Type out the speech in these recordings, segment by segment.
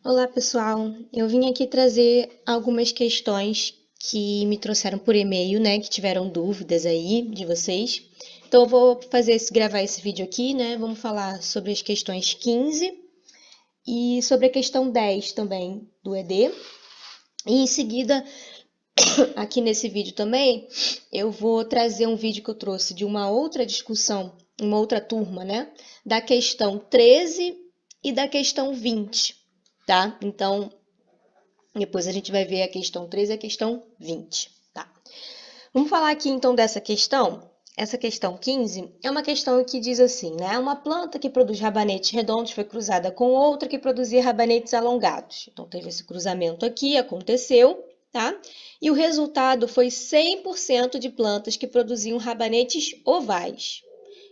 Olá, pessoal. Eu vim aqui trazer algumas questões que me trouxeram por e-mail, né, que tiveram dúvidas aí de vocês. Então, eu vou gravar esse vídeo aqui, né? Vamos falar sobre as questões 15 e sobre a questão 10 também do ED. E em seguida, aqui nesse vídeo também, eu vou trazer um vídeo que eu trouxe de uma outra discussão, uma outra turma, né, da questão 13 e da questão 20, tá? Então, depois a gente vai ver a questão 13 e a questão 20, tá? Vamos falar aqui então dessa questão. Essa questão 15 é uma questão que diz assim, né? Uma planta que produz rabanetes redondos foi cruzada com outra que produzia rabanetes alongados. Então teve esse cruzamento aqui, aconteceu, tá? E o resultado foi 100% de plantas que produziam rabanetes ovais.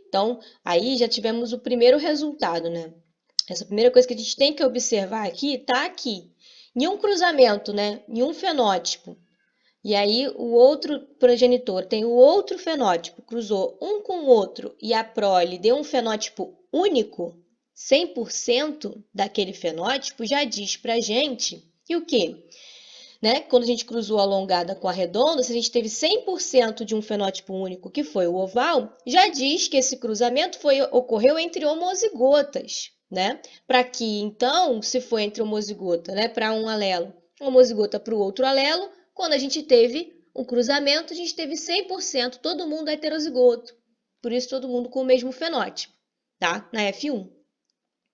Então, aí já tivemos o primeiro resultado, né? Essa primeira coisa que a gente tem que observar aqui está aqui. Em um cruzamento, né? Em um fenótipo. E aí o outro progenitor tem o outro fenótipo, cruzou um com o outro e a prole deu um fenótipo único, 100% daquele fenótipo, já diz pra gente que o quê? Né? Quando a gente cruzou a alongada com a redonda, se a gente teve 100% de um fenótipo único, que foi o oval, já diz que esse cruzamento ocorreu entre homozigotas, né? Para que, então, se foi entre homozigota, né, para um alelo, homozigota para o outro alelo, quando a gente teve um cruzamento, a gente teve 100%, todo mundo heterozigoto. Por isso, todo mundo com o mesmo fenótipo, tá? Na F1,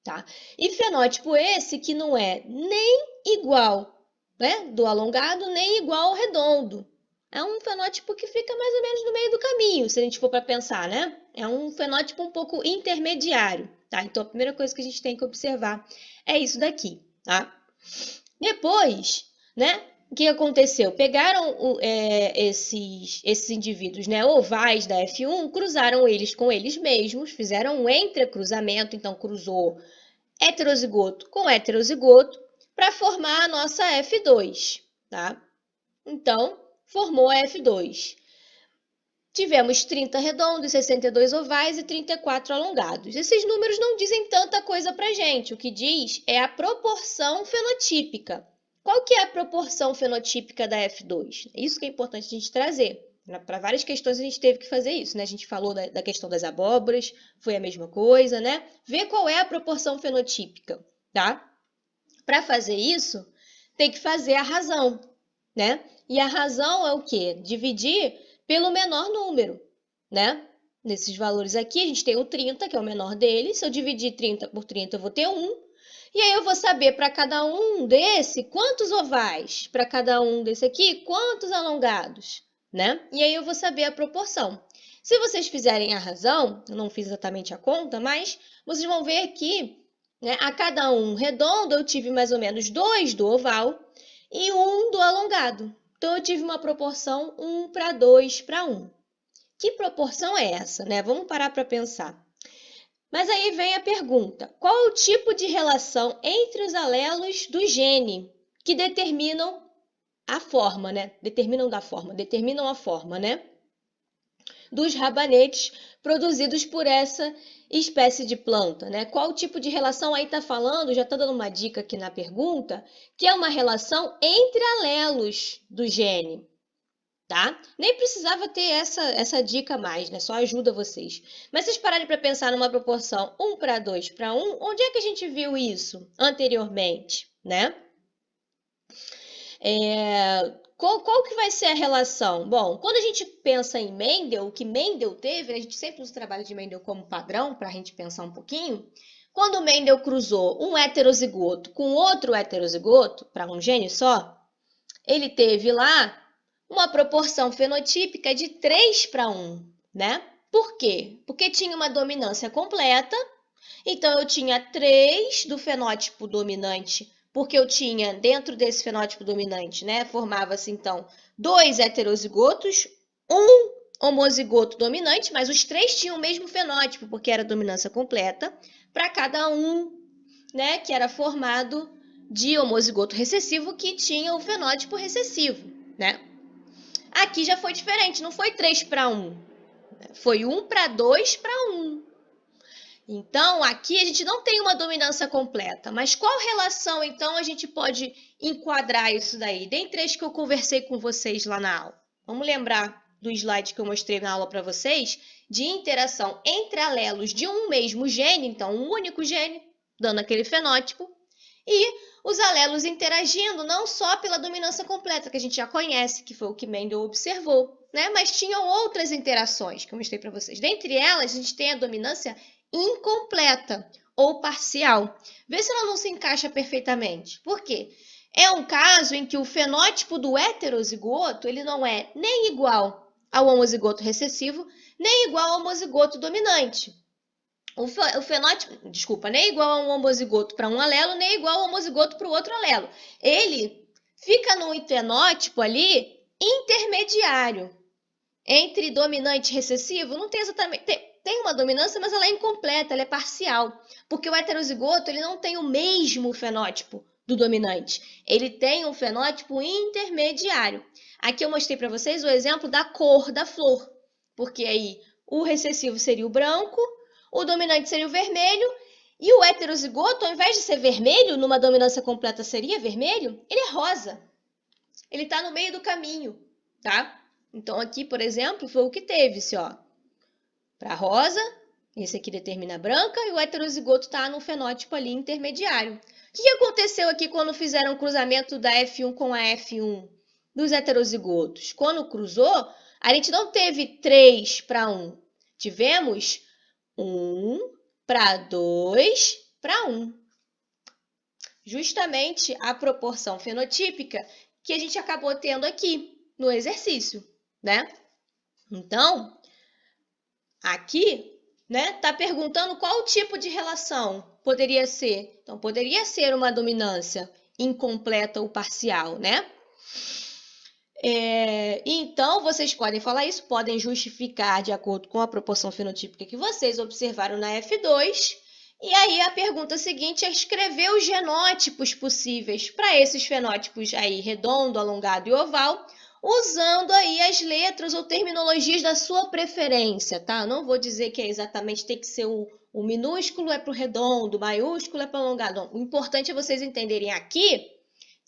tá? E fenótipo esse que não é nem igual, né, do alongado, nem igual ao redondo. É um fenótipo que fica mais ou menos no meio do caminho, se a gente for para pensar, né? É um fenótipo um pouco intermediário, tá? Então, a primeira coisa que a gente tem que observar é isso daqui, tá? Depois, né, o que aconteceu? Pegaram esses indivíduos, né, ovais da F1, cruzaram eles com eles mesmos, fizeram um entrecruzamento, então cruzou heterozigoto com heterozigoto para formar a nossa F2, tá? Então, formou a F2. Tivemos 30 redondos, 62 ovais e 34 alongados. Esses números não dizem tanta coisa para gente. O que diz é a proporção fenotípica. Qual que é a proporção fenotípica da F2? Isso que é importante a gente trazer. Para várias questões a gente teve que fazer isso, né? A gente falou da questão das abóboras, foi a mesma coisa, né? Ver qual é a proporção fenotípica, tá? Para fazer isso, tem que fazer a razão, né? E a razão é o quê? Dividir pelo menor número, né? Nesses valores aqui, a gente tem o 30, que é o menor deles. Se eu dividir 30 por 30, eu vou ter 1. E aí eu vou saber para cada um desse quantos ovais, para cada um desse aqui quantos alongados, né? E aí eu vou saber a proporção. Se vocês fizerem a razão, eu não fiz exatamente a conta, mas vocês vão ver que, né, a cada um redondo eu tive mais ou menos 2 do oval e 1 do alongado. Então eu tive uma proporção 1 para 2 para 1. Que proporção é essa, né? Vamos parar para pensar. Mas aí vem a pergunta: qual é o tipo de relação entre os alelos do gene que determinam a forma, né? Determinam a forma, né? Dos rabanetes produzidos por essa espécie de planta, né? Qual tipo de relação aí está falando? Já está dando uma dica aqui na pergunta, que é uma relação entre alelos do gene, tá? Nem precisava ter essa dica mais, né? Só ajuda vocês. Mas vocês pararem para pensar numa proporção 1 para 2 para 1, onde é que a gente viu isso anteriormente, né? Qual que vai ser a relação? Bom, quando a gente pensa em Mendel, o que Mendel teve, a gente sempre usa o trabalho de Mendel como padrão para a gente pensar um pouquinho. Quando Mendel cruzou um heterozigoto com outro heterozigoto, para um gene só, ele teve lá uma proporção fenotípica de 3 para 1, né? Por quê? Porque tinha uma dominância completa, então eu tinha 3 do fenótipo dominante, porque eu tinha dentro desse fenótipo dominante, né, formava-se então 2 heterozigotos, um homozigoto dominante, mas os 3 tinham o mesmo fenótipo, porque era dominância completa, para cada um, né, que era formado de homozigoto recessivo que tinha o fenótipo recessivo, né? Aqui já foi diferente, não foi 3 para 1, foi 1 para 2 para 1. Então, aqui a gente não tem uma dominância completa, mas qual relação, então, a gente pode enquadrar isso daí? Dentre as que eu conversei com vocês lá na aula. Vamos lembrar do slide que eu mostrei na aula para vocês, de interação entre alelos de um mesmo gene, então um único gene, dando aquele fenótipo, e os alelos interagindo não só pela dominância completa, que a gente já conhece, que foi o que Mendel observou, né? Mas tinham outras interações que eu mostrei para vocês. Dentre elas, a gente tem a dominância incompleta ou parcial. Vê se ela não se encaixa perfeitamente. Por quê? É um caso em que o fenótipo do heterozigoto ele não é nem igual ao homozigoto recessivo, nem igual ao homozigoto dominante. O fenótipo, desculpa, nem igual a um homozigoto para um alelo, nem igual ao homozigoto para o outro alelo. Ele fica num fenótipo ali intermediário entre dominante e recessivo. Não tem exatamente... Tem uma dominância, mas ela é incompleta, ela é parcial. Porque o heterozigoto ele não tem o mesmo fenótipo do dominante. Ele tem um fenótipo intermediário. Aqui eu mostrei para vocês o exemplo da cor da flor. Porque aí o recessivo seria o branco, o dominante seria o vermelho, e o heterozigoto, ao invés de ser vermelho, numa dominância completa seria vermelho, ele é rosa. Ele está no meio do caminho, tá? Então, aqui, por exemplo, foi o que teve-se, ó. Para rosa, esse aqui determina branca, e o heterozigoto está no fenótipo ali intermediário. O que aconteceu aqui quando fizeram o cruzamento da F1 com a F1 dos heterozigotos? Quando cruzou, a gente não teve 3 para 1. Tivemos 1 para 2 para 1. Justamente a proporção fenotípica que a gente acabou tendo aqui no exercício, né? Então, aqui, né, tá perguntando qual tipo de relação poderia ser. Então, poderia ser uma dominância incompleta ou parcial, né? Então, vocês podem falar isso, podem justificar de acordo com a proporção fenotípica que vocês observaram na F2. E aí, a pergunta seguinte é escrever os genótipos possíveis para esses fenótipos aí, redondo, alongado e oval, usando aí as letras ou terminologias da sua preferência, tá? Não vou dizer que exatamente tem que ser o minúsculo é para o redondo, o maiúsculo é para o alongado. Não. O importante é vocês entenderem aqui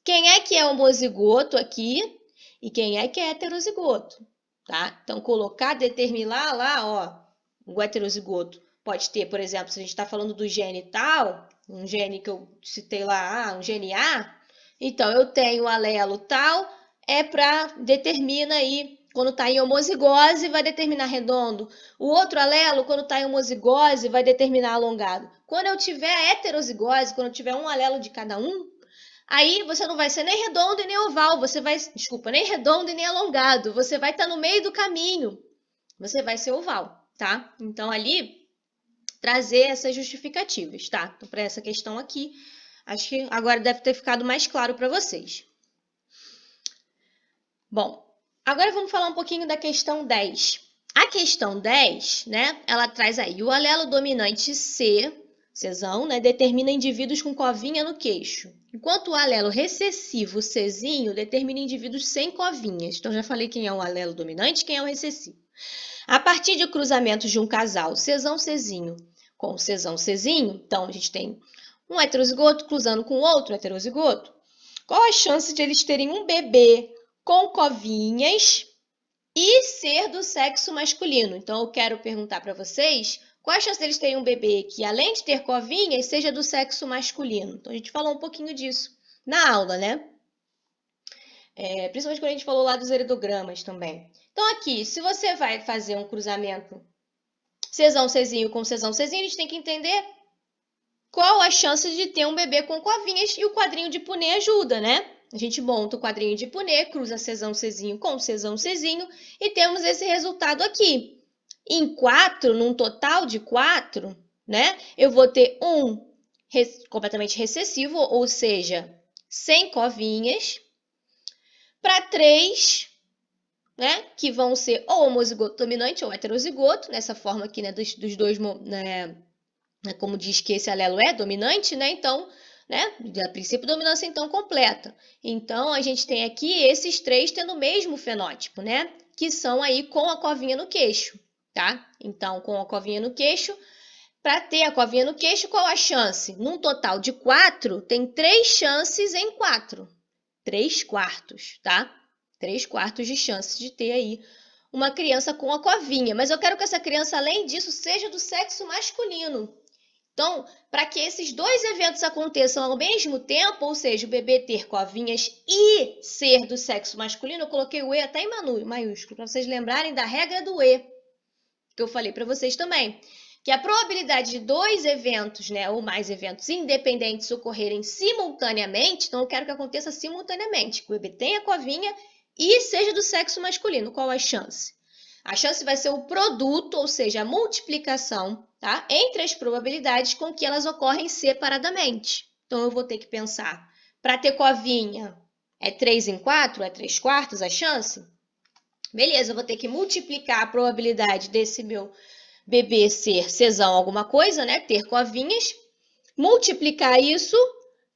quem é que é homozigoto aqui e quem é que é heterozigoto, tá? Então, colocar, determinar lá, ó, o heterozigoto pode ter, por exemplo, se a gente está falando do gene tal, um gene que eu citei lá, um gene A, então eu tenho o alelo tal, é para determina aí, quando está em homozigose, vai determinar redondo. O outro alelo, quando está em homozigose, vai determinar alongado. Quando eu tiver heterozigose, quando eu tiver um alelo de cada um, aí você não vai ser nem redondo e nem oval, você vai, desculpa, nem redondo e nem alongado, você vai estar no meio do caminho, você vai ser oval, tá? Então, ali, trazer essas justificativas, tá? Então, para essa questão aqui, acho que agora deve ter ficado mais claro para vocês. Bom, agora vamos falar um pouquinho da questão 10. A questão 10, né, ela traz aí o alelo dominante C, Czão, né, determina indivíduos com covinha no queixo, enquanto o alelo recessivo Czinho determina indivíduos sem covinhas. Então, já falei quem é o alelo dominante e quem é o recessivo. A partir de cruzamentos de um casal Czão-Czinho com Czão-Czinho, então a gente tem um heterozigoto cruzando com outro heterozigoto. Qual a chance de eles terem um bebê com covinhas e ser do sexo masculino? Então, eu quero perguntar para vocês qual a chance deles terem um bebê que, além de ter covinhas, seja do sexo masculino. Então, a gente falou um pouquinho disso na aula, né? Principalmente quando a gente falou lá dos heridogramas também. Então, aqui, se você vai fazer um cruzamento Czão-Czinho com Czão-Czinho, a gente tem que entender qual a chance de ter um bebê com covinhas, e o quadrinho de Punnett ajuda, né? A gente monta o quadrinho de Punnett, cruza Czão-Czinho com Czão-Czinho e temos esse resultado aqui. Em 4, num total de 4, né? Eu vou ter um completamente recessivo, ou seja, sem covinhas, para 3, né? Que vão ser ou homozigoto dominante ou heterozigoto, nessa forma aqui, né? Dos dois, né? Como diz que esse alelo é dominante, né? Então, né? A princípio, dominância então completa. Então, a gente tem aqui esses 3 tendo o mesmo fenótipo, né? Que são aí com a covinha no queixo, tá? Então, com a covinha no queixo, Para ter a covinha no queixo, qual a chance? Num total de 4, tem 3 chances em 4. 3 quartos, tá? 3 quartos de chance de ter aí uma criança com a covinha. Mas eu quero que essa criança, além disso, seja do sexo masculino. Então, para que esses dois eventos aconteçam ao mesmo tempo, ou seja, o bebê ter covinhas e ser do sexo masculino, eu coloquei o E até em maiúsculo, para vocês lembrarem da regra do E, que eu falei para vocês também. Que a probabilidade de dois eventos, né, ou mais eventos independentes ocorrerem simultaneamente, então eu quero que aconteça simultaneamente, que o bebê tenha covinha e seja do sexo masculino. Qual a chance? A chance vai ser o produto, ou seja, a multiplicação, tá? Entre as probabilidades com que elas ocorrem separadamente. Então, eu vou ter que pensar, para ter covinha, é 3 em 4? É 3 quartos a chance? Beleza, eu vou ter que multiplicar a probabilidade desse meu bebê ser cesão alguma coisa, né? Ter covinhas. Multiplicar isso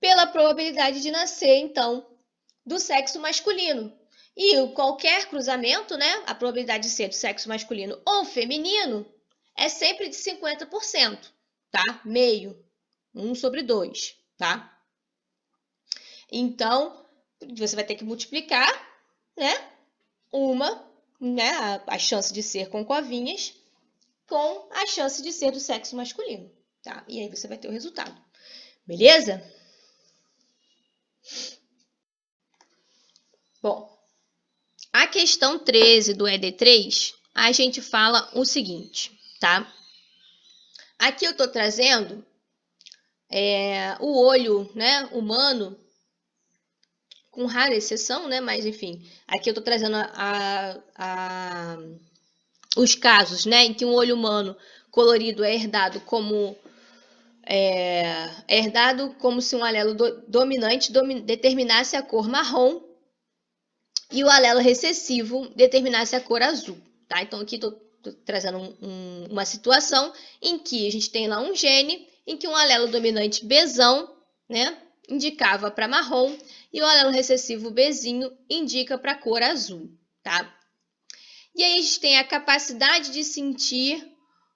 pela probabilidade de nascer, então, do sexo masculino. E qualquer cruzamento, né, a probabilidade de ser do sexo masculino ou feminino é sempre de 50%, tá? Meio, 1/2, tá? Então, você vai ter que multiplicar, né, a chance de ser com covinhas com a chance de ser do sexo masculino, tá? E aí você vai ter o resultado, beleza? Bom, a questão 13 do ED3, a gente fala o seguinte, tá? Aqui eu estou trazendo o olho, né, humano, com rara exceção, né? Mas enfim, aqui eu estou trazendo os casos, né, em que um olho humano colorido é herdado como se um alelo dominante determinasse a cor marrom e o alelo recessivo determinasse a cor azul, tá? Então aqui estou trazendo uma situação em que a gente tem lá um gene em que um alelo dominante Bzão, né, indicava para marrom e o alelo recessivo Bzinho indica para a cor azul, tá? E aí a gente tem a capacidade de sentir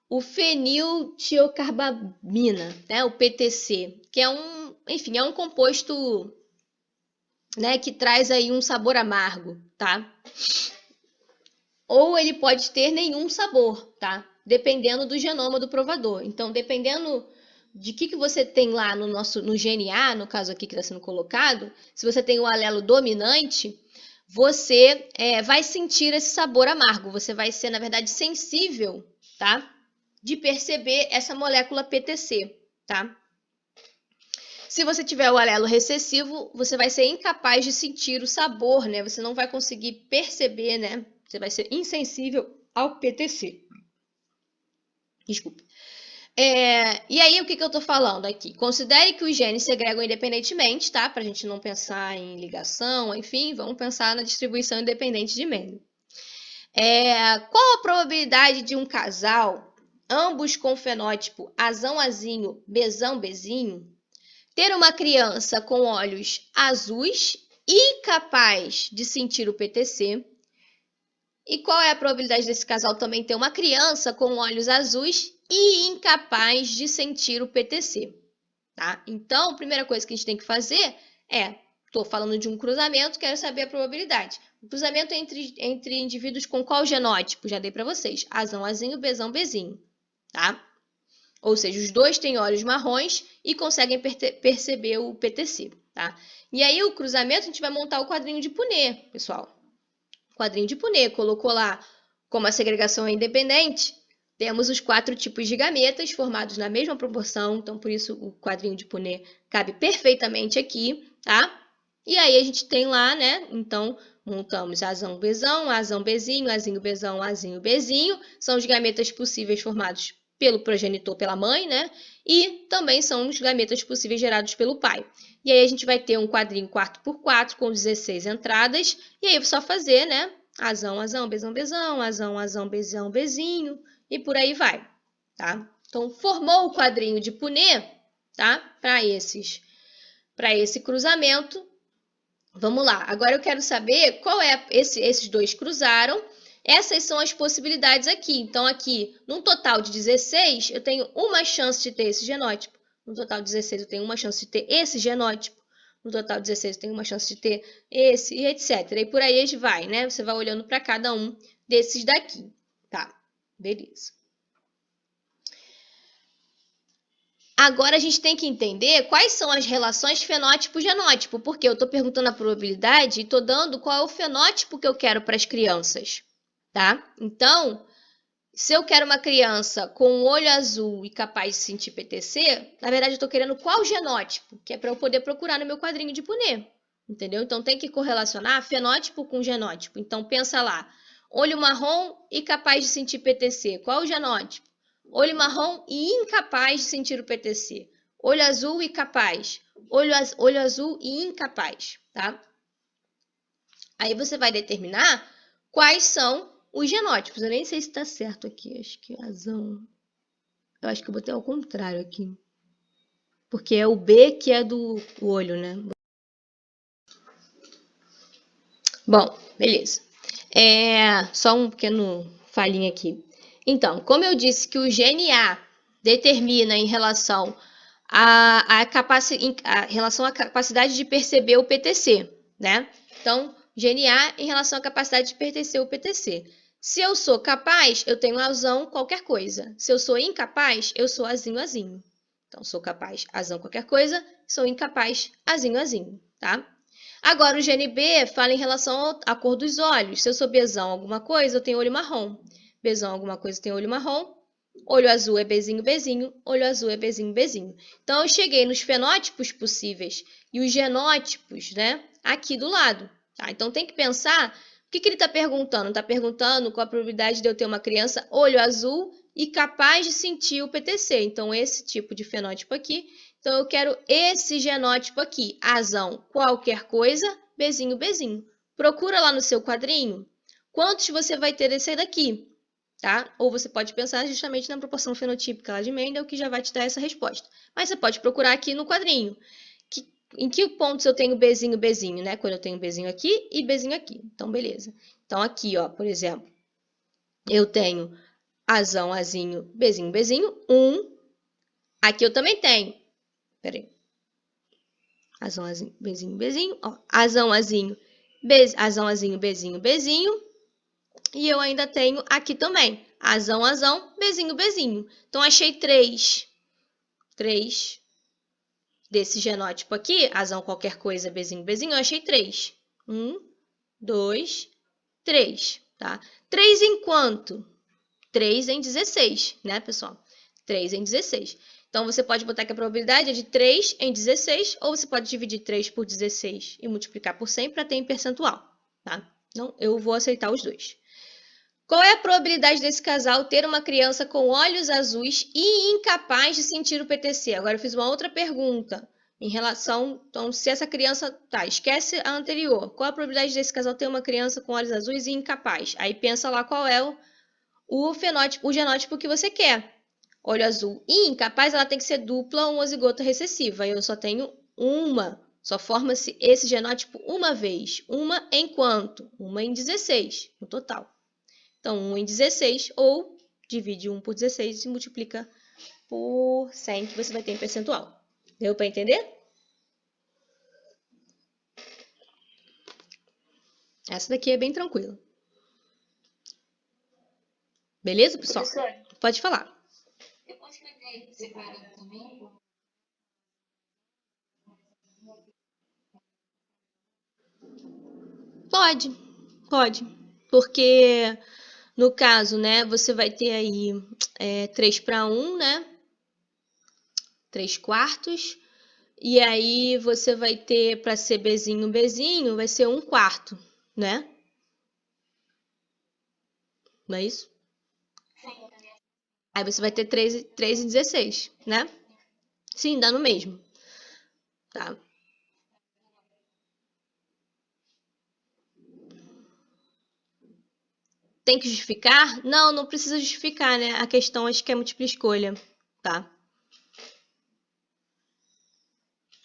o feniltiocarbamina, né, o PTC, que é um composto, né, que traz aí um sabor amargo, tá? Ou ele pode ter nenhum sabor, tá? Dependendo do genoma do provador. Então, dependendo de que você tem lá no GNA, no caso aqui que está sendo colocado, se você tem o alelo dominante, você vai sentir esse sabor amargo. Você vai ser, na verdade, sensível, tá? De perceber essa molécula PTC, tá? Se você tiver o alelo recessivo, você vai ser incapaz de sentir o sabor, né? Você não vai conseguir perceber, né? Você vai ser insensível ao PTC. Desculpa. E aí, o que eu tô falando aqui? Considere que os genes segregam independentemente, tá? Pra gente não pensar em ligação, enfim, vamos pensar na distribuição independente de Mendel. Qual a probabilidade de um casal, ambos com fenótipo azão-azinho, bezão-bezinho, ter uma criança com olhos azuis e capaz de sentir o PTC? E qual é a probabilidade desse casal também ter uma criança com olhos azuis e incapaz de sentir o PTC? Tá? Então, a primeira coisa que a gente tem que fazer estou falando de um cruzamento, quero saber a probabilidade. O cruzamento entre indivíduos com qual genótipo? Já dei para vocês. Azão-azinho, bezão-bezinho. Tá? Ou seja, os dois têm olhos marrons e conseguem perceber o PTC, tá? E aí, o cruzamento, a gente vai montar o quadrinho de Punnett, pessoal. Quadrinho de Punnett, colocou lá como a segregação é independente, temos os 4 tipos de gametas formados na mesma proporção, então por isso o quadrinho de Punnett cabe perfeitamente aqui, tá? E aí a gente tem lá, né? Então montamos azão-bezão, azão-bezinho, azinho-bezão, azinho-bezinho, são os gametas possíveis formados pelo progenitor, pela mãe, né? E também são os gametas possíveis gerados pelo pai. E aí a gente vai ter um quadrinho 4x4 com 16 entradas, e aí é só fazer, né? Azão, azão, bezão, bezão, azão, azão, bezão, bezinho, e por aí vai, tá? Então, formou o quadrinho de Punnett, tá? Para esse cruzamento. Vamos lá. Agora eu quero saber qual é esses dois cruzaram Essas são as possibilidades aqui. Então, aqui, num total de 16, eu tenho uma chance de ter esse genótipo. No total de 16, eu tenho uma chance de ter esse genótipo. No total de 16, eu tenho uma chance de ter esse, e etc. E por aí vai, né? Você vai olhando para cada um desses daqui. Tá, beleza. Agora a gente tem que entender quais são as relações fenótipo-genótipo, porque eu estou perguntando a probabilidade e estou dando qual é o fenótipo que eu quero para as crianças, tá? Então, se eu quero uma criança com um olho azul e capaz de sentir PTC, na verdade eu estou querendo qual genótipo, que é para eu poder procurar no meu quadrinho de Punnett, entendeu? Então tem que correlacionar fenótipo com genótipo. Então pensa lá, olho marrom e capaz de sentir PTC, qual o genótipo? Olho marrom e incapaz de sentir o PTC. Olho azul e capaz. Olho azul e incapaz, tá? Aí você vai determinar quais são os genótipos. Eu nem sei se está certo aqui. Acho que razão. Eu acho que eu botei ao contrário aqui. Porque é o B que é do olho, né? Bom, beleza. Só um pequeno falhinho aqui. Então, como eu disse que o GNA determina em relação relação à capacidade de perceber o PTC, né? Então, GNA em relação à capacidade de pertencer o PTC. Se eu sou capaz, eu tenho azão qualquer coisa. Se eu sou incapaz, eu sou azinho azinho. Então, sou capaz, azão qualquer coisa. Sou incapaz, azinho azinho, tá? Agora, o GNB fala em relação à cor dos olhos. Se eu sou Bzão alguma coisa, eu tenho olho marrom. Bzão alguma coisa, eu tenho olho marrom. Olho azul é Bzinho, Bzinho. Olho azul é Bzinho, Bzinho. Então, eu cheguei nos fenótipos possíveis e os genótipos, né? Aqui do lado. Tá? Então, tem que pensar o que ele está perguntando. Está perguntando qual a probabilidade de eu ter uma criança olho azul e capaz de sentir o PTC. Então, esse tipo de fenótipo aqui. Então, eu quero esse genótipo aqui. Azão, qualquer coisa, Bzinho, Bzinho. Procura lá no seu quadrinho quantos você vai ter desse daqui, tá? Ou você pode pensar justamente na proporção fenotípica lá de Mendel, que já vai te dar essa resposta. Mas você pode procurar aqui no quadrinho. Em que pontos eu tenho Bzinho, Bzinho, né? Quando eu tenho Bzinho aqui e Bzinho aqui. Então, beleza. Então, aqui, ó, por exemplo, eu tenho Azão, Azinho, Bzinho, Bzinho, 1. Aqui eu também tenho. Peraí. Azão, Azinho, Bzinho, Bzinho. Ó, Azão, Azinho, Azão, Azinho, Bzinho, Bzinho. E eu ainda tenho aqui também. Azão, Azão, Bzinho, Bzinho. Então, achei 3 desse genótipo aqui. Azão, qualquer coisa, Bzinho, Bzinho. Eu achei 3. 1, 2, 3. Tá? 3 em quanto? 3 em 16, né, pessoal? 3 em 16. Então, você pode botar que a probabilidade é de 3 em 16, ou você pode dividir 3 por 16 e multiplicar por 100 para ter em percentual, tá? Então, eu vou aceitar os dois. Qual é a probabilidade desse casal ter uma criança com olhos azuis e incapaz de sentir o PTC? Agora, eu fiz uma outra pergunta em relação... Então, se essa criança... Tá, esquece a anterior. Qual a probabilidade desse casal ter uma criança com olhos azuis e incapaz? Aí, pensa lá qual é o fenótipo, o genótipo que você quer. Olho azul e incapaz, ela tem que ser dupla homozigota recessiva. Eu só tenho uma. Só forma-se esse genótipo uma vez. Uma em quanto? Uma em 16, no total. Então, 1 em 16, ou divide 1 por 16 e multiplica por 100, que você vai ter em percentual. Deu para entender? Essa daqui é bem tranquila. Beleza, pessoal? Professor, pode falar. Eu posso escrever separado também? Pode, pode. Porque, no caso, né, você vai ter aí 3 para 1, né? 3 quartos. E aí você vai ter, para ser Bzinho, Bzinho, vai ser 1 quarto, né? Não é isso? Aí você vai ter 3 em 16, né? Sim, dá no mesmo. Tá? Tem que justificar? Não, não precisa justificar, né? A questão acho que é múltipla escolha, tá?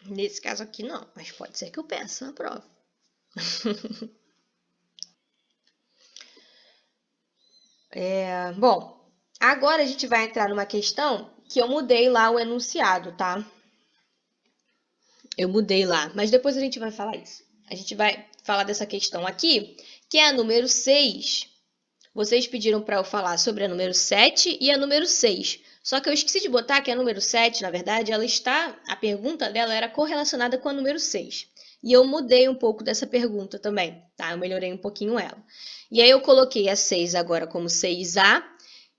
Nesse caso aqui não, mas pode ser que eu peça na prova. Bom, agora a gente vai entrar numa questão que eu mudei lá o enunciado, tá? Eu mudei lá, mas depois a gente vai falar isso. A gente vai falar dessa questão aqui, que é a número 6. Vocês pediram para eu falar sobre a número 7 e a número 6. Só que eu esqueci de botar que a número 7, na verdade, a pergunta dela era correlacionada com a número 6. E eu mudei um pouco dessa pergunta também, tá? Eu melhorei um pouquinho ela. E aí eu coloquei a 6 agora como 6A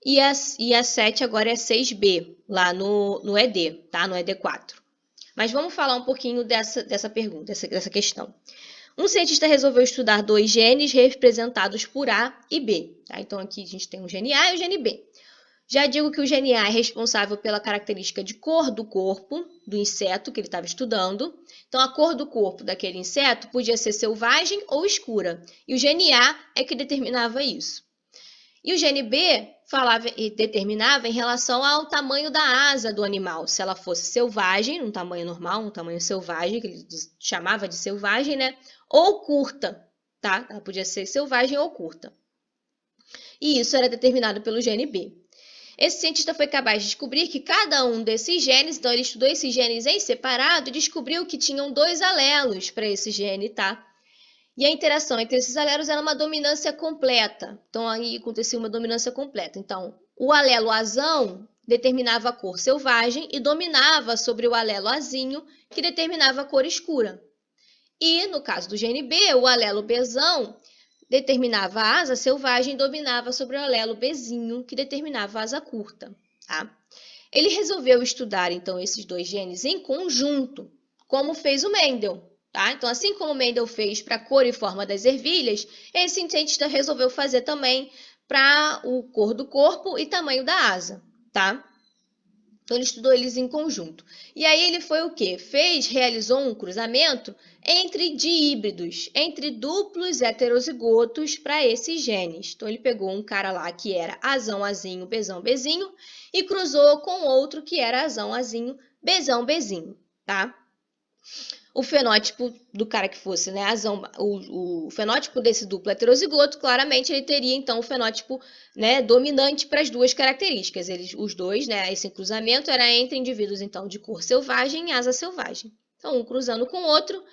e a 7 agora é 6B, lá no ED, tá? No ED4. Mas vamos falar um pouquinho dessa pergunta, dessa questão. Um cientista resolveu estudar dois genes representados por A e B. Tá? Então, aqui a gente tem o gene A e o gene B. Já digo que o gene A é responsável pela característica de cor do corpo do inseto que ele estava estudando. Então, a cor do corpo daquele inseto podia ser selvagem ou escura. E o gene A é que determinava isso. E o gene B falava e determinava em relação ao tamanho da asa do animal. Se ela fosse selvagem, um tamanho normal, um tamanho selvagem, que ele chamava de selvagem, né? Ou curta, tá? Ela podia ser selvagem ou curta. E isso era determinado pelo gene B. Esse cientista foi capaz de descobrir que cada um desses genes, então ele estudou esses genes em separado e descobriu que tinham dois alelos para esse gene, tá? E a interação entre esses alelos era uma dominância completa. Então, aí acontecia uma dominância completa. Então, o alelo azão determinava a cor selvagem e dominava sobre o alelo azinho, que determinava a cor escura. E, no caso do gene B, o alelo Bzão determinava a asa selvagem e dominava sobre o alelo Bzinho, que determinava a asa curta. Tá? Ele resolveu estudar, então, esses dois genes em conjunto, como fez o Mendel. Tá? Então, assim como o Mendel fez para a cor e forma das ervilhas, esse cientista resolveu fazer também para o cor do corpo e tamanho da asa. Tá? Então, ele estudou eles em conjunto. E aí ele foi o quê? Realizou um cruzamento entre díhíbridos, entre duplos heterozigotos para esses genes. Então, ele pegou um cara lá que era azão, azinho, bezão, bezinho, e cruzou com outro que era azão, azinho, bezão, bezinho, tá? O fenótipo do cara que fosse, né, azão, o fenótipo desse duplo heterozigoto, claramente ele teria então o fenótipo, né, dominante para as duas características. Os dois, né, esse cruzamento era entre indivíduos então de cor selvagem e asa selvagem. Então, um cruzando com o outro.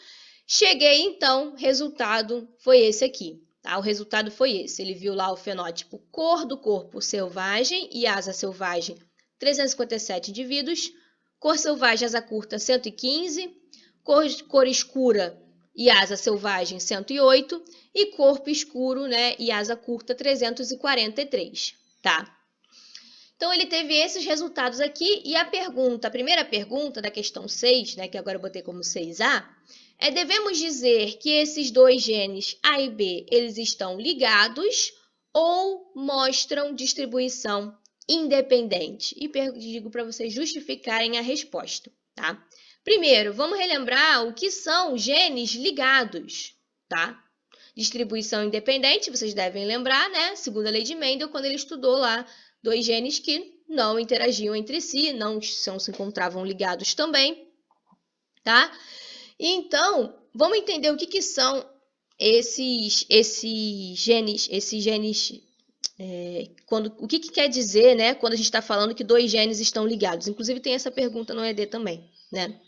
Cheguei então, resultado foi esse aqui. Tá? O resultado foi esse. Ele viu lá o fenótipo cor do corpo selvagem e asa selvagem, 357 indivíduos. Cor selvagem, asa curta, 115. Cor escura e asa selvagem, 108. E corpo escuro, né, e asa curta, 343. Tá? Então, ele teve esses resultados aqui. E a primeira pergunta da questão 6, né, que agora eu botei como 6A, devemos dizer que esses dois genes A e B, eles estão ligados ou mostram distribuição independente? E digo para vocês justificarem a resposta, tá? Primeiro, vamos relembrar o que são genes ligados, tá? Distribuição independente, vocês devem lembrar, né? Segundo a lei de Mendel, quando ele estudou lá dois genes que não interagiam entre si, não se encontravam ligados também, tá? Então, vamos entender o que são esses genes, o que quer dizer, né, quando a gente está falando que dois genes estão ligados. Inclusive, tem essa pergunta no ED também, né?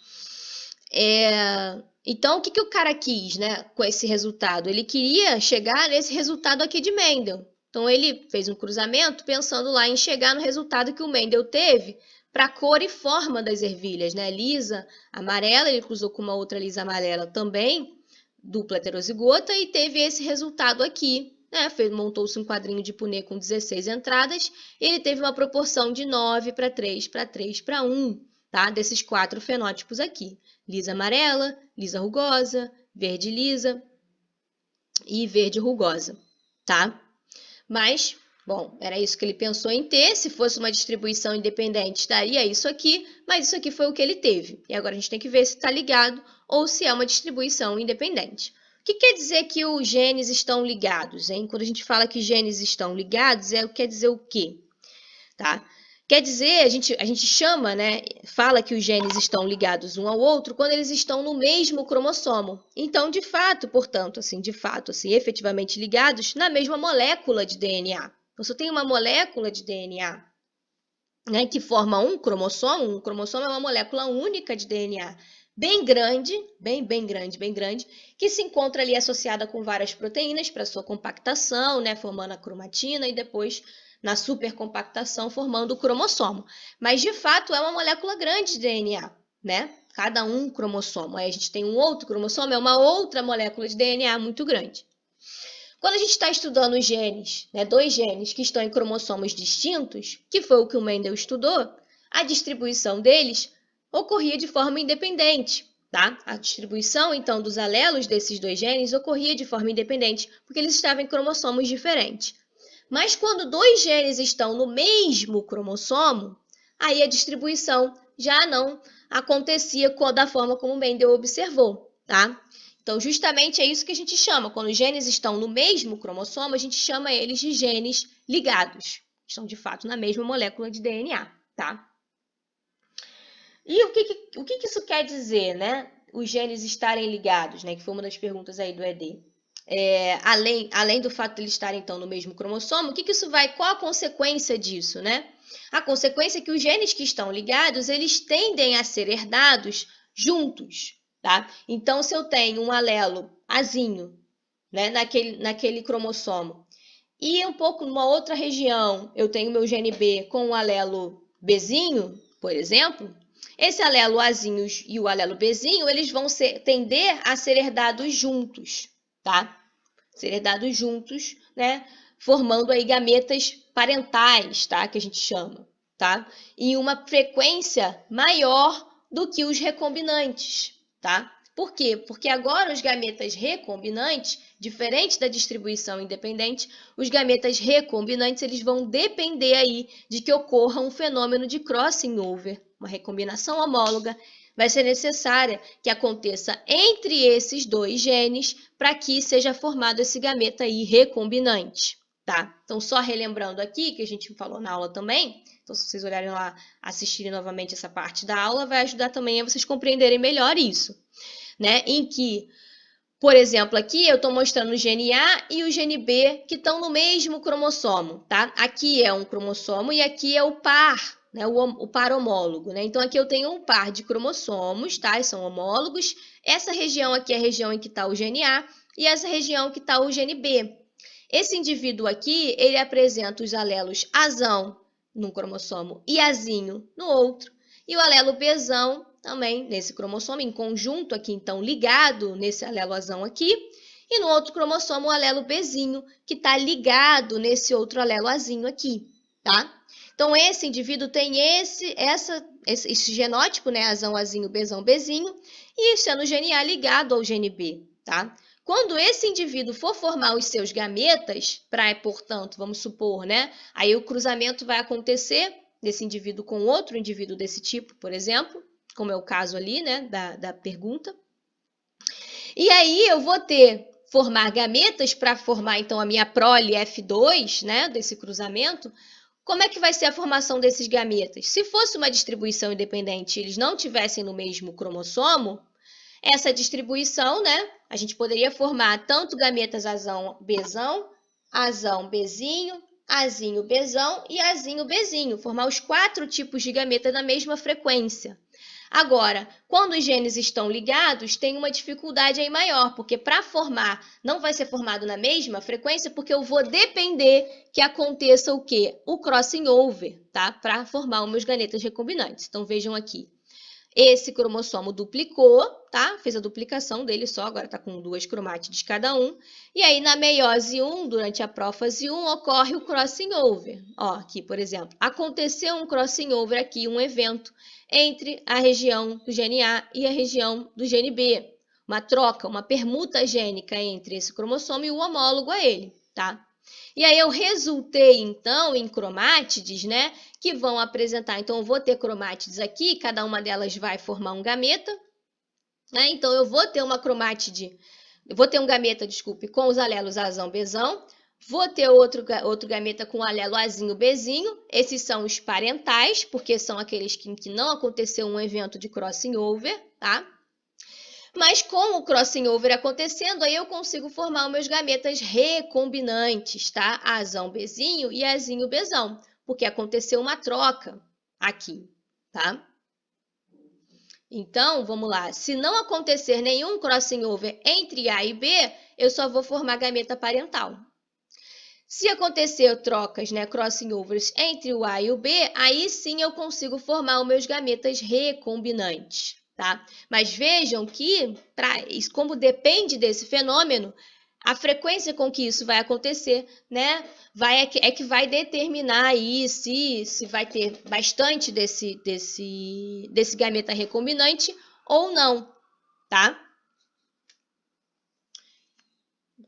Então, o que o cara quis, né, com esse resultado? Ele queria chegar nesse resultado aqui de Mendel. Então, ele fez um cruzamento pensando lá em chegar no resultado que o Mendel teve para a cor e forma das ervilhas, né? Lisa, amarela, ele cruzou com uma outra lisa amarela também, dupla heterozigota, e teve esse resultado aqui, né? Montou-se um quadrinho de Punnett com 16 entradas, e ele teve uma proporção de 9 para 3 para 3 para 1, tá? Desses 4 fenótipos aqui. Lisa amarela, lisa rugosa, verde lisa e verde rugosa, tá? Mas, bom, era isso que ele pensou em ter. Se fosse uma distribuição independente, daria isso aqui, mas isso aqui foi o que ele teve. E agora a gente tem que ver se está ligado ou se é uma distribuição independente. O que quer dizer que os genes estão ligados, hein? Quando a gente fala que genes estão ligados, quer dizer o quê? Tá? Quer dizer, a gente chama, né? Fala que os genes estão ligados um ao outro quando eles estão no mesmo cromossomo. Então, de fato, portanto, efetivamente ligados na mesma molécula de DNA. Então, se eu tenho uma molécula de DNA, né, que forma um cromossomo é uma molécula única de DNA, bem grande, bem grande, que se encontra ali associada com várias proteínas para sua compactação, né, formando a cromatina e depois na supercompactação formando o cromossomo. Mas de fato é uma molécula grande de DNA, né? Cada um cromossomo. Aí a gente tem um outro cromossomo, é uma outra molécula de DNA muito grande. Quando a gente está estudando os genes, né, dois genes que estão em cromossomos distintos, que foi o que o Mendel estudou, a distribuição deles ocorria de forma independente. Tá? A distribuição, então, dos alelos desses dois genes ocorria de forma independente, porque eles estavam em cromossomos diferentes. Mas quando dois genes estão no mesmo cromossomo, aí a distribuição já não acontecia da forma como Mendel observou. Tá? Então, justamente é isso que a gente chama. Quando os genes estão no mesmo cromossomo, a gente chama eles de genes ligados. Estão, de fato, na mesma molécula de DNA, tá? E o que isso quer dizer, né? Os genes estarem ligados, né? Que foi uma das perguntas aí do ED. Além do fato de eles estarem, então, no mesmo cromossomo, o que isso vai... Qual a consequência disso, né? A consequência é que os genes que estão ligados, eles tendem a ser herdados juntos, tá? Então, se eu tenho um alelo azinho, né, naquele cromossomo, e um pouco numa outra região, eu tenho meu gene B com o alelo Bzinho, por exemplo, esse alelo Azinho e o alelo Bzinho, eles vão tender a ser herdados juntos, tá? Ser herdados juntos, né? Formando aí gametas parentais, tá? Que a gente chama, tá? E uma frequência maior do que os recombinantes, tá? Por quê? Porque agora os gametas recombinantes, diferente da distribuição independente, os gametas recombinantes eles vão depender aí de que ocorra um fenômeno de crossing over, uma recombinação homóloga, vai ser necessária que aconteça entre esses dois genes para que seja formado esse gameta aí recombinante, tá? Então, só relembrando aqui, que a gente falou na aula também, então se vocês olharem lá, assistirem novamente essa parte da aula, vai ajudar também a vocês compreenderem melhor isso, né? Em que, por exemplo, aqui eu estou mostrando o gene A e o gene B que estão no mesmo cromossomo, tá? Aqui é um cromossomo e aqui é o par, né? O par homólogo, né? Então, aqui eu tenho um par de cromossomos, tá? E são homólogos. Essa região aqui é a região em que está o gene A e essa região que está o gene B. Esse indivíduo aqui, ele apresenta os alelos Azão num cromossomo e Azinho no outro. E o alelo Bzão também nesse cromossomo, em conjunto aqui, então, ligado nesse alelo Azão aqui. E no outro cromossomo, o alelo Bzinho, que está ligado nesse outro alelo Azinho aqui, tá? Então, esse indivíduo tem esse genótipo, né? Azão, Azinho, Bzão, Bzinho, e sendo o gene A ligado ao gene B, tá? Quando esse indivíduo for formar os seus gametas, portanto, vamos supor, né? Aí o cruzamento vai acontecer desse indivíduo com outro indivíduo desse tipo, por exemplo, como é o caso ali, né, da pergunta. E aí eu vou formar gametas para formar, então, a minha prole F2, né, desse cruzamento. Como é que vai ser a formação desses gametas? Se fosse uma distribuição independente e eles não tivessem no mesmo cromossomo, essa distribuição, né, a gente poderia formar tanto gametas Azão, Bzão, Azão, Bzinho, Azinho, Bzão e Azinho, Bzinho, formar os 4 tipos de gameta na mesma frequência. Agora, quando os genes estão ligados, tem uma dificuldade aí maior, porque para formar, não vai ser formado na mesma frequência, porque eu vou depender que aconteça o quê? O crossing over, tá? Para formar os meus gametas recombinantes. Então, vejam aqui. Esse cromossomo duplicou, tá? Fez a duplicação dele só, agora está com 2 cromátides cada um. E aí, na meiose 1, durante a prófase 1, ocorre o crossing over. Ó, aqui, por exemplo, aconteceu um crossing over aqui, um evento entre a região do gene A e a região do gene B. Uma troca, uma permuta gênica entre esse cromossomo e o homólogo a ele, tá? E aí eu resultei, então, em cromátides, né, que vão apresentar. Então, eu vou ter cromátides aqui, cada uma delas vai formar um gameta, né? Então, eu vou ter uma cromátide, eu vou ter um gameta, desculpe, com os alelos Azão, Bzão, vou ter outro gameta com o alelo Azinho, Bzinho, esses são os parentais, porque são aqueles que não aconteceu um evento de crossing over, tá? Mas com o crossing over acontecendo, aí eu consigo formar os meus gametas recombinantes, tá? Azão Bzinho e Azinho Bzão, porque aconteceu uma troca aqui, tá? Então, vamos lá. Se não acontecer nenhum crossing over entre A e B, eu só vou formar gameta parental. Se acontecer trocas, né, crossing overs entre o A e o B, aí sim eu consigo formar os meus gametas recombinantes, tá? Mas vejam que, como depende desse fenômeno, a frequência com que isso vai acontecer, né, é que vai determinar aí se vai ter bastante desse gameta recombinante ou não, tá?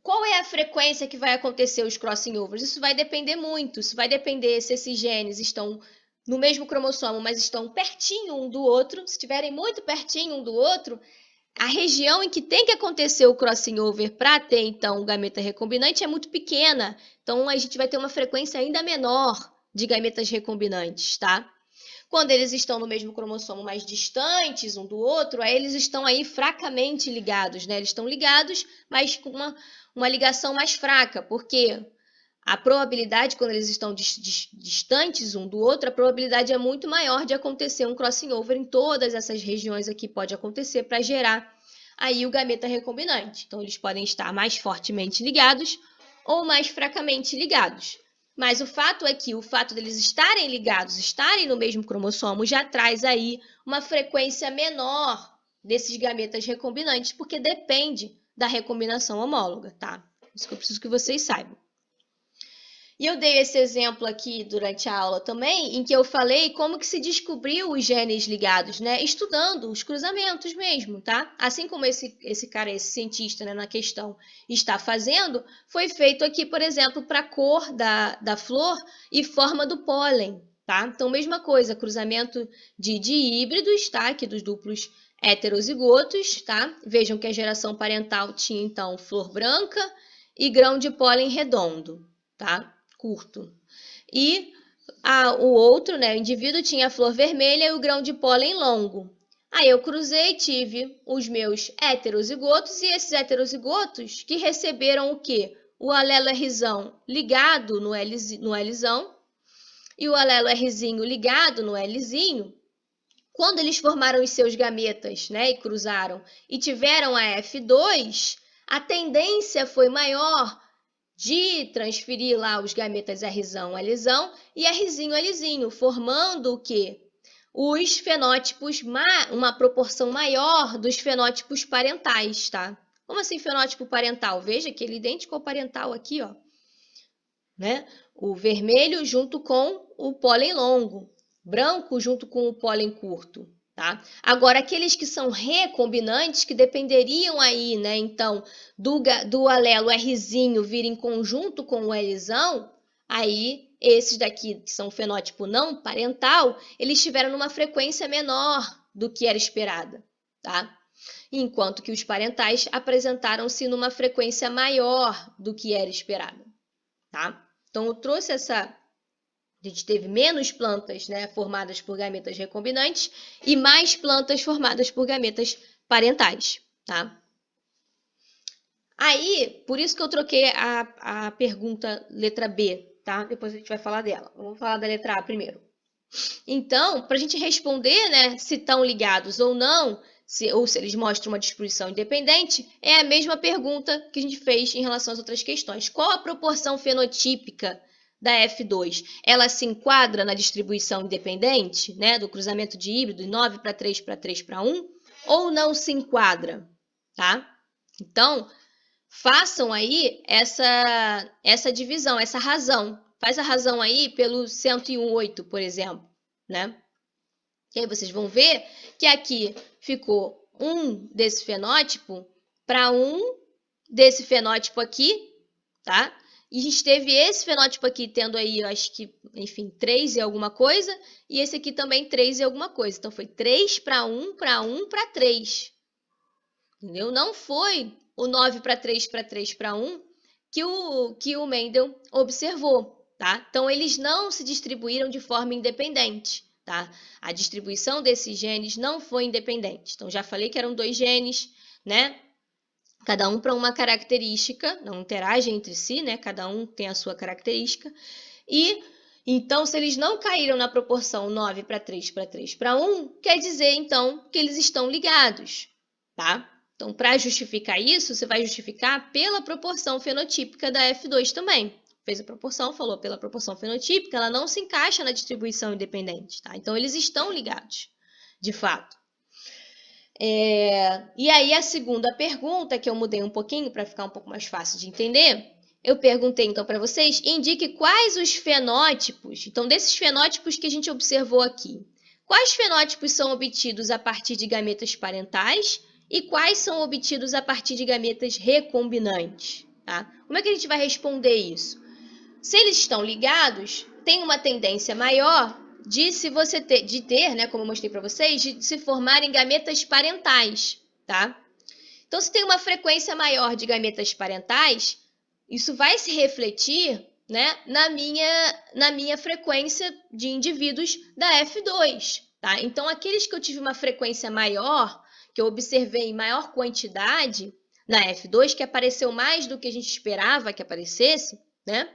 Qual é a frequência que vai acontecer os crossing overs? Isso vai depender muito. Isso vai depender se esses genes estão no mesmo cromossomo, mas estão pertinho um do outro. Se estiverem muito pertinho um do outro, a região em que tem que acontecer o crossing over para ter, então, o gameta recombinante é muito pequena. Então, a gente vai ter uma frequência ainda menor de gametas recombinantes, tá? Quando eles estão no mesmo cromossomo, mais distantes um do outro, aí eles estão aí fracamente ligados, né? Eles estão ligados, mas com uma ligação mais fraca, porque a probabilidade, quando eles estão distantes um do outro, a probabilidade é muito maior de acontecer um crossing over em todas essas regiões aqui, pode acontecer para gerar aí o gameta recombinante. Então, eles podem estar mais fortemente ligados ou mais fracamente ligados. Mas o fato é que o fato deles estarem ligados, estarem no mesmo cromossomo, já traz aí uma frequência menor desses gametas recombinantes, porque depende da recombinação homóloga, tá? Isso que eu preciso que vocês saibam. E eu dei esse exemplo aqui durante a aula também, em que eu falei como que se descobriu os genes ligados, né? Estudando os cruzamentos mesmo, tá? Assim como esse cara, esse cientista, né, na questão está fazendo, foi feito aqui, por exemplo, para a cor da flor e forma do pólen, tá? Então, mesma coisa, cruzamento de híbridos, tá? Aqui dos duplos heterozigotos, tá? Vejam que a geração parental tinha, então, flor branca e grão de pólen redondo, tá? Curto. E o outro, né, o indivíduo tinha a flor vermelha e o grão de pólen longo. Aí eu cruzei, tive os meus heterozigotos e esses heterozigotos que receberam o quê? O alelo Rzão ligado no Lzão e o alelo Rzinho ligado no Lzinho. Quando eles formaram os seus gametas, né, e cruzaram e tiveram a F2, a tendência foi maior de transferir lá os gametas Rzão, Lzão e Rzinho, Lzinho, formando o quê? Os fenótipos, uma proporção maior dos fenótipos parentais, tá? Como assim fenótipo parental? Veja que ele é idêntico ao parental aqui, ó. Né? O vermelho junto com o pólen longo, branco junto com o pólen curto. Tá? Agora, aqueles que são recombinantes, que dependeriam aí, né, então, do alelo Rzinho vir em conjunto com o Lzão, aí esses daqui, que são fenótipo não parental, eles estiveram numa frequência menor do que era esperada, tá? Enquanto que os parentais apresentaram-se numa frequência maior do que era esperado, tá? Então, eu trouxe essa... A gente teve menos plantas, né, formadas por gametas recombinantes e mais plantas formadas por gametas parentais, tá? Aí, por isso que eu troquei a pergunta letra B, tá? Depois a gente vai falar dela. Vamos falar da letra A primeiro. Então, para a gente responder, né, se estão ligados ou não, ou se eles mostram uma disposição independente, é a mesma pergunta que a gente fez em relação às outras questões. Qual a proporção fenotípica da F2? Ela se enquadra na distribuição independente, né, do cruzamento de híbrido, 9 para 3 para 3 para 1, ou não se enquadra? Tá? Então, façam aí essa divisão, essa razão. Faz a razão aí pelo 101,8, por exemplo, né? E aí vocês vão ver que aqui ficou um desse fenótipo para um desse fenótipo aqui, tá? E a gente teve esse fenótipo aqui tendo aí, eu acho que, enfim, 3 e alguma coisa, e esse aqui também 3 e alguma coisa. Então, foi 3 para 1, para 1 para 3. Entendeu? Não foi o 9 para 3 para 3 para 1 que o Mendel observou, tá? Então, eles não se distribuíram de forma independente, tá? A distribuição desses genes não foi independente. Então, já falei que eram 2 genes, né? Cada um para uma característica, não interagem entre si, né? Cada um tem a sua característica. E, então, se eles não caíram na proporção 9 para 3 para 3 para 1, quer dizer, então, que eles estão ligados, tá? Então, para justificar isso, você vai justificar pela proporção fenotípica da F2 também. Fez a proporção, falou pela proporção fenotípica, ela não se encaixa na distribuição independente, tá? Então, eles estão ligados, de fato. E aí, a segunda pergunta, que eu mudei um pouquinho para ficar um pouco mais fácil de entender, eu perguntei então para vocês, indique quais os fenótipos, então desses fenótipos que a gente observou aqui, quais fenótipos são obtidos a partir de gametas parentais e quais são obtidos a partir de gametas recombinantes, tá? Como é que a gente vai responder isso? Se eles estão ligados, tem uma tendência maior de ter, né, como eu mostrei para vocês, de se formarem gametas parentais, tá? Então, se tem uma frequência maior de gametas parentais, isso vai se refletir, né, na minha frequência de indivíduos da F2, tá? Então, aqueles que eu tive uma frequência maior, que eu observei em maior quantidade na F2, que apareceu mais do que a gente esperava que aparecesse, né?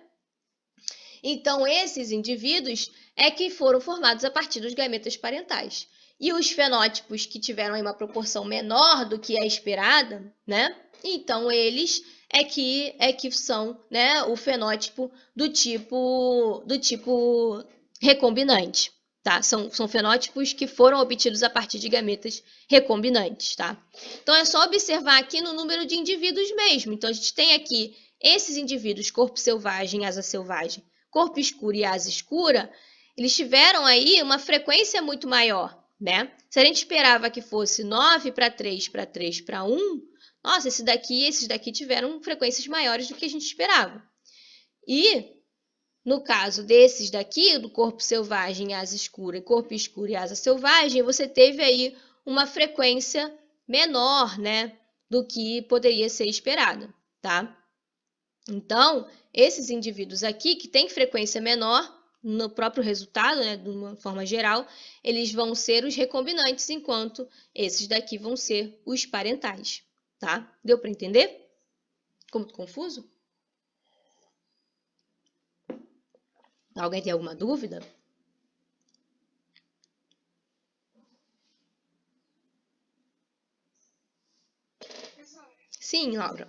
Então, esses indivíduos é que foram formados a partir dos gametas parentais. E os fenótipos que tiveram aí uma proporção menor do que a esperada, né? Então, eles é que são, né, o fenótipo do tipo recombinante, tá? São fenótipos que foram obtidos a partir de gametas recombinantes, tá? Então, é só observar aqui no número de indivíduos mesmo. Então, a gente tem aqui esses indivíduos, corpo selvagem, asa selvagem, corpo escuro e asa escura, eles tiveram aí uma frequência muito maior, né? Se a gente esperava que fosse 9 para 3 para 3 para 1, nossa, esses daqui tiveram frequências maiores do que a gente esperava. E, no caso desses daqui, do corpo selvagem, asa escura, corpo escuro e asa selvagem, você teve aí uma frequência menor, né, do que poderia ser esperada, tá? Então, esses indivíduos aqui, que têm frequência menor, no próprio resultado, né, de uma forma geral, eles vão ser os recombinantes, enquanto esses daqui vão ser os parentais, tá? Deu para entender? Ficou muito confuso? Alguém tem alguma dúvida? Sim, Laura.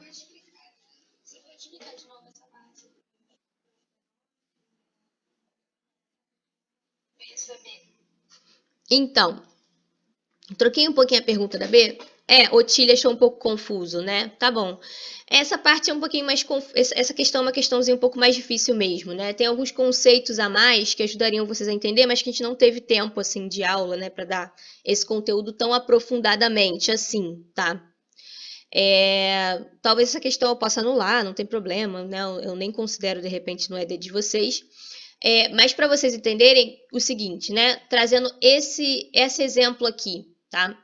Então, troquei um pouquinho a pergunta da B. Otília achou um pouco confuso, né? Tá bom. Essa parte é um pouquinho mais essa questão é uma questãozinha um pouco mais difícil mesmo, né? Tem alguns conceitos a mais que ajudariam vocês a entender, mas que a gente não teve tempo assim de aula, né, para dar esse conteúdo tão aprofundadamente assim, tá? Talvez essa questão eu possa anular, não tem problema, né? Eu nem considero de repente no ED de vocês. Mas para vocês entenderem o seguinte, né? Trazendo esse exemplo aqui, tá?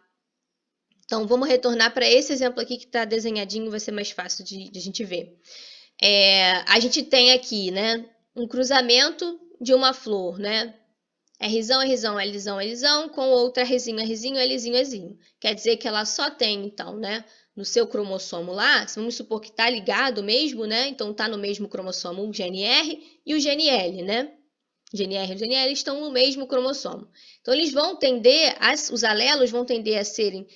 Então, vamos retornar para esse exemplo aqui que está desenhadinho, vai ser mais fácil de a gente ver. A gente tem aqui, né, um cruzamento de uma flor, né? Rzão, Rzão, Lzão, Lzão, com outra Rzinho, Rzinho, Lzinho, Lzinho. Quer dizer que ela só tem, então, né, no seu cromossomo lá, vamos supor que está ligado mesmo, né? Então, está no mesmo cromossomo o gene R e o gene L, né? O gene R e o gene L estão no mesmo cromossomo. Então, eles vão tender, os alelos vão tender a serem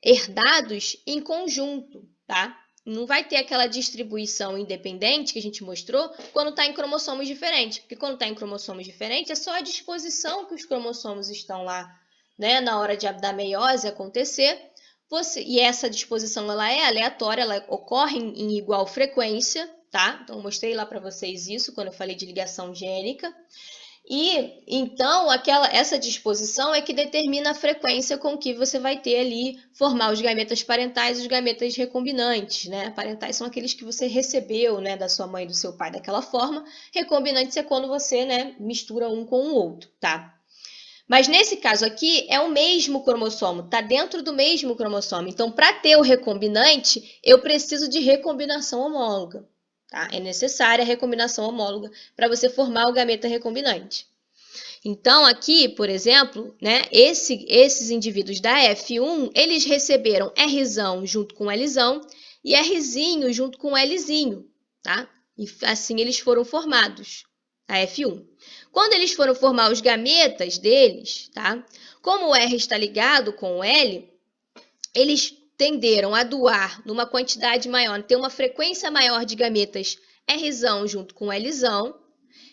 herdados em conjunto, tá? Não vai ter aquela distribuição independente que a gente mostrou quando está em cromossomos diferentes. Porque quando está em cromossomos diferentes, é só a disposição que os cromossomos estão lá, né, na hora da meiose acontecer. E essa disposição ela é aleatória, ela ocorre em igual frequência, tá? Então, eu mostrei lá para vocês isso quando eu falei de ligação gênica. E então essa disposição é que determina a frequência com que você vai ter ali formar os gametas parentais e os gametas recombinantes, né? Parentais são aqueles que você recebeu, né, da sua mãe e do seu pai daquela forma. Recombinantes é quando você, né, mistura um com o outro, tá? Mas nesse caso aqui é o mesmo cromossomo, tá dentro do mesmo cromossomo. Então, para ter o recombinante, eu preciso de recombinação homóloga. Tá? É necessária a recombinação homóloga para você formar o gameta recombinante. Então, aqui, por exemplo, né, esses indivíduos da F1, eles receberam Rzão junto com Lzão e Rzinho junto com Lzinho, tá? E assim eles foram formados, a F1. Quando eles foram formar os gametas deles, tá? Como o R está ligado com o L, eles tenderam a doar numa quantidade maior, ter uma frequência maior de gametas Rzão junto com Lzão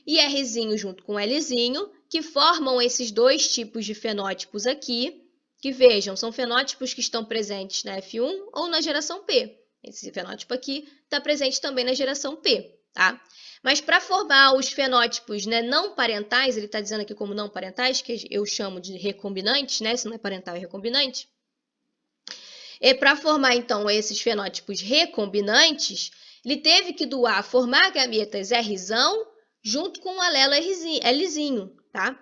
e Rzinho junto com Lzinho, que formam esses dois tipos de fenótipos aqui, que vejam, são fenótipos que estão presentes na F1 ou na geração P. Esse fenótipo aqui está presente também na geração P, tá? Mas para formar os fenótipos, né, não parentais, ele está dizendo aqui como não parentais, que eu chamo de recombinantes, né? Se não é parental, é recombinante. Para formar, então, esses fenótipos recombinantes, ele teve que doar, formar gametas Rzão junto com o alelo Lzinho, tá?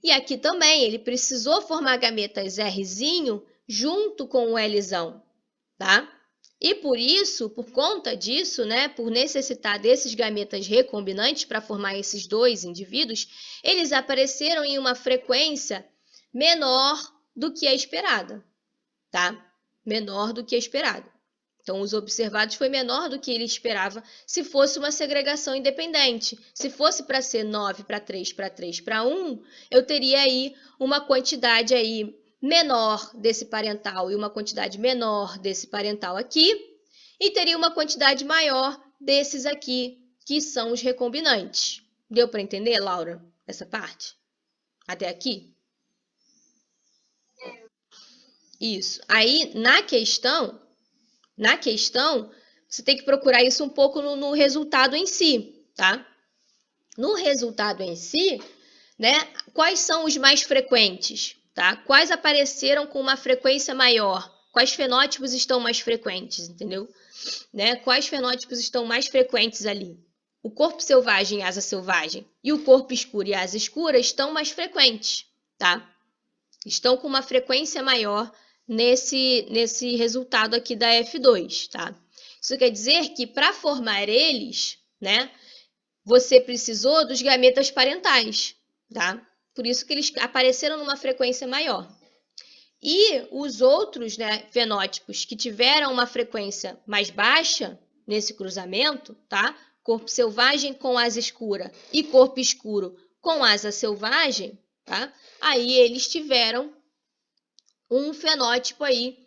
E aqui também, ele precisou formar gametas Rzinho junto com o Lzão, tá? E por isso, por conta disso, né, por necessitar desses gametas recombinantes para formar esses dois indivíduos, eles apareceram em uma frequência menor do que a esperada, tá? Menor do que a esperada. Então, os observados foi menor do que ele esperava se fosse uma segregação independente. Se fosse para ser 9 para 3 para 3 para 1, eu teria aí uma quantidade aí menor desse parental e uma quantidade menor desse parental aqui, e teria uma quantidade maior desses aqui, que são os recombinantes. Deu para entender, Laura, essa parte? Até aqui? Isso. Aí, na questão, você tem que procurar isso um pouco no resultado em si, tá? No resultado em si, né, quais são os mais frequentes, tá? Quais apareceram com uma frequência maior? Quais fenótipos estão mais frequentes, entendeu? Né? Quais fenótipos estão mais frequentes ali? O corpo selvagem e asa selvagem e o corpo escuro e asa escura estão mais frequentes, tá? Estão com uma frequência maior nesse resultado aqui da F2, tá? Isso quer dizer que para formar eles, né, você precisou dos gametas parentais, tá? Por isso que eles apareceram numa frequência maior. E os outros, né, fenótipos que tiveram uma frequência mais baixa nesse cruzamento, tá? Corpo selvagem com asa escura e corpo escuro com asa selvagem, tá? Aí eles tiveram um fenótipo aí.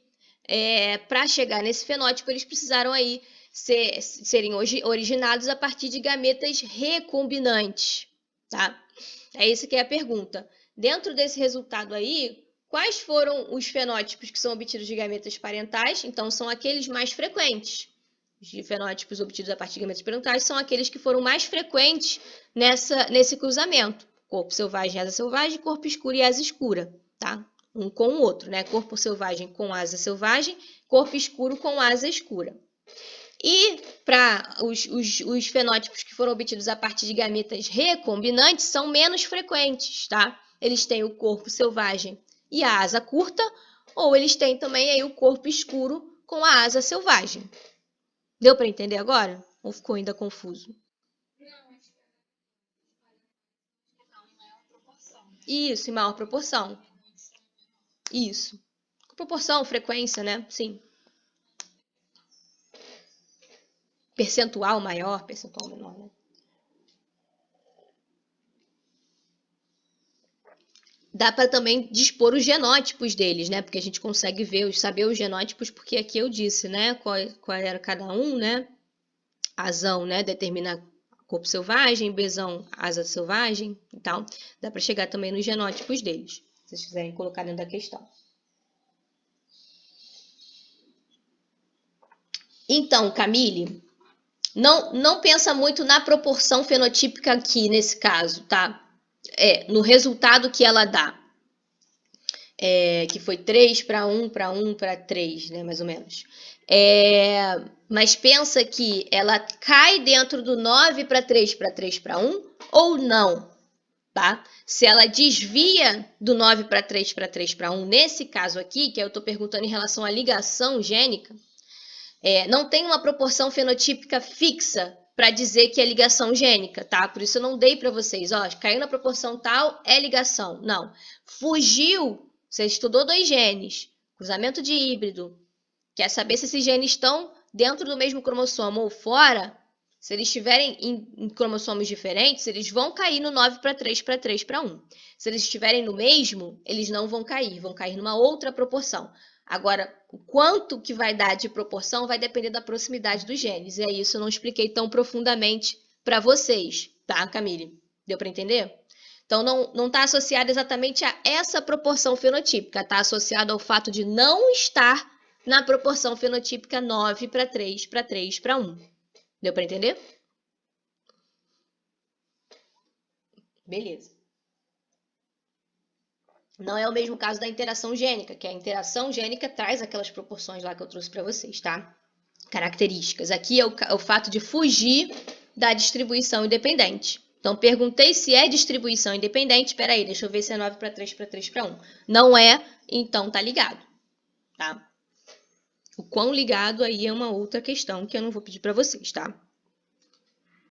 Para chegar nesse fenótipo, eles precisaram aí serem originados a partir de gametas recombinantes, tá? É isso que é a pergunta. Dentro desse resultado aí, quais foram os fenótipos que são obtidos de gametas parentais? Então, são aqueles mais frequentes. Os fenótipos obtidos a partir de gametas parentais são aqueles que foram mais frequentes nesse cruzamento. Corpo selvagem, asa selvagem, corpo escuro e asa escura, tá? Um com o outro, né? Corpo selvagem com asa selvagem, corpo escuro com asa escura. E para os fenótipos que foram obtidos a partir de gametas recombinantes são menos frequentes, tá? Eles têm o corpo selvagem e a asa curta, ou eles têm também aí o corpo escuro com a asa selvagem. Deu para entender agora? Ou ficou ainda confuso? Isso, em maior proporção. Isso. Proporção, frequência, né? Sim. Percentual maior, percentual menor, né? Dá para também dispor os genótipos deles, né? Porque a gente consegue saber os genótipos, porque aqui eu disse, né? Qual era cada um, né? Azão, né? Determina corpo selvagem, Bzão, asa selvagem e tal. Dá para chegar também nos genótipos deles, se vocês quiserem colocar dentro da questão. Então, Camille, não pensa muito na proporção fenotípica aqui, nesse caso, tá? No resultado que ela dá. Que foi 3 para 1, para 1, para 3, né, mais ou menos. Mas pensa que ela cai dentro do 9 para 3 para 3 para 1 ou não, tá? Se ela desvia do 9 para 3 para 3 para 1, nesse caso aqui, que eu estou perguntando em relação à ligação gênica, não tem uma proporção fenotípica fixa para dizer que é ligação gênica, tá? Por isso eu não dei para vocês, ó, caiu na proporção tal, é ligação. Não. Fugiu, você estudou 2 genes, cruzamento de híbrido, quer saber se esses genes estão dentro do mesmo cromossomo ou fora? Se eles estiverem em cromossomos diferentes, eles vão cair no 9 para 3 para 3 para 1. Se eles estiverem no mesmo, eles não vão cair numa outra proporção. Agora, o quanto que vai dar de proporção vai depender da proximidade dos genes. E é isso eu não expliquei tão profundamente para vocês, tá, Camille? Deu para entender? Então, não está associado exatamente a essa proporção fenotípica, está associado ao fato de não estar na proporção fenotípica 9 para 3 para 3 para 1. Deu para entender? Beleza. Não é o mesmo caso da interação gênica, que a interação gênica traz aquelas proporções lá que eu trouxe para vocês, tá? Características. Aqui é o fato de fugir da distribuição independente. Então, perguntei se é distribuição independente. Espera aí, deixa eu ver se é 9 para 3 para 3 para 1. Não é, então tá ligado, tá? O quão ligado aí é uma outra questão que eu não vou pedir para vocês, tá?